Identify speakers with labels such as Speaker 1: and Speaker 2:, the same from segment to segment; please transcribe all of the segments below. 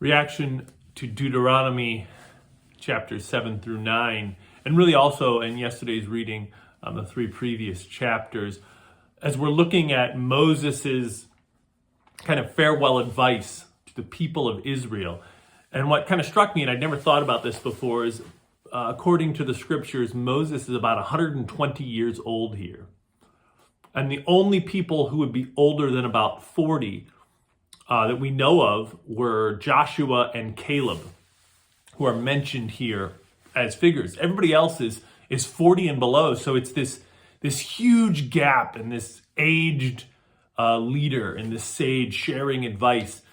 Speaker 1: reaction to Deuteronomy chapters 7 through 9, and really also in yesterday's reading, the three previous chapters, as we're looking at Moses's kind of farewell advice to the people of Israel. And what kind of struck me, and I'd never thought about this before, is according to the scriptures, Moses is about 120 years old here. And the only people who would be older than about 40 that we know of were Joshua and Caleb, who are mentioned here as figures. Everybody else is 40 and below. So it's this huge gap in this aged leader and this sage sharing advice.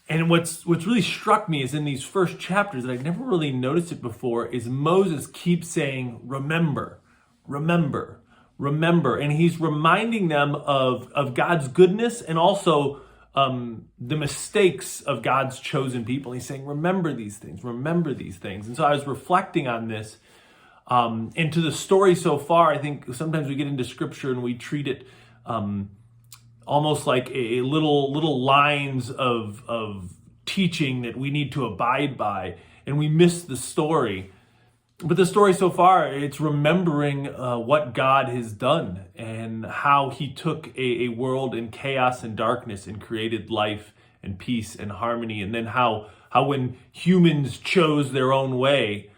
Speaker 1: And what's really struck me is in these first chapters, and I'd never really noticed it before, is Moses keeps saying, remember, remember, remember. And he's reminding them of God's goodness and also the mistakes of God's chosen people. He's saying, remember these things, remember these things. And so I was reflecting on this. And to the story so far, I think sometimes we get into scripture and we treat it almost like a little lines of teaching that we need to abide by, and we miss the story. But the story so far, it's remembering what God has done and how he took a world in chaos and darkness and created life and peace and harmony. And then how when humans chose their own way,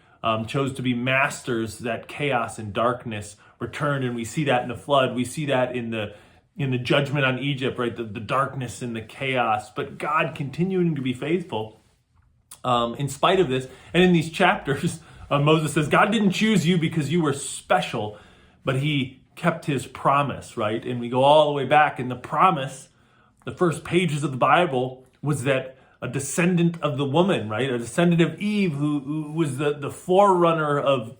Speaker 1: chose to be masters, that chaos and darkness returned. And we see that in the flood. We see that in the judgment on Egypt, right? The darkness and the chaos, but God continuing to be faithful in spite of this. And in these chapters, Moses says, God didn't choose you because you were special, but he kept his promise, right? And we go all the way back, and the promise, the first pages of the Bible, was that a descendant of the woman, right? A descendant of Eve, who was the forerunner of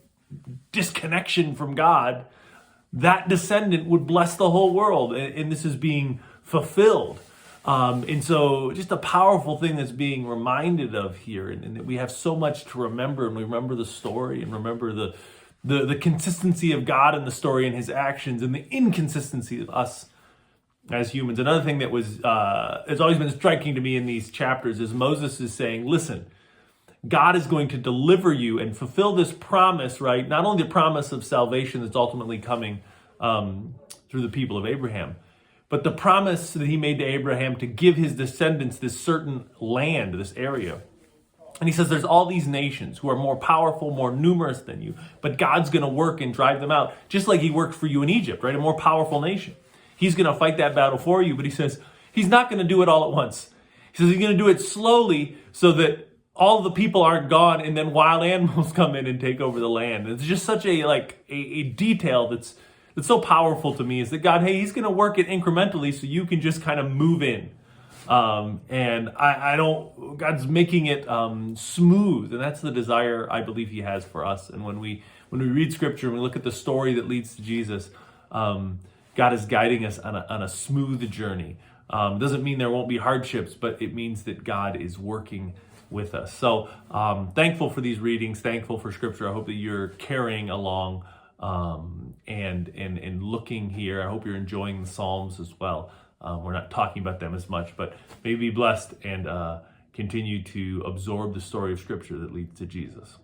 Speaker 1: disconnection from God, that descendant would bless the whole world. And this is being fulfilled. And so just a powerful thing that's being reminded of here, and that we have so much to remember, and we remember the story and remember the consistency of God in the story and his actions, and the inconsistency of us as humans. Another thing that has always been striking to me in these chapters is Moses is saying, listen, God is going to deliver you and fulfill this promise, right? Not only the promise of salvation that's ultimately coming through the people of Abraham, but the promise that he made to Abraham to give his descendants this certain land, this area. And he says there's all these nations who are more powerful, more numerous than you, but God's going to work and drive them out, just like he worked for you in Egypt, right? A more powerful nation. He's going to fight that battle for you, but he says he's not going to do it all at once. He says he's going to do it slowly so that all of the people aren't gone and then wild animals come in and take over the land. It's just such a detail that's so powerful to me, is that God, hey, he's going to work it incrementally so you can just kind of move in. And God's making it smooth, and that's the desire I believe he has for us. And when we read scripture and we look at the story that leads to Jesus, God is guiding us on a smooth journey. Doesn't mean there won't be hardships, but it means that God is working with us. So thankful for these readings, thankful for scripture. I hope that you're carrying along and looking here. I hope you're enjoying the Psalms as well. We're not talking about them as much, but may be blessed and continue to absorb the story of scripture that leads to Jesus.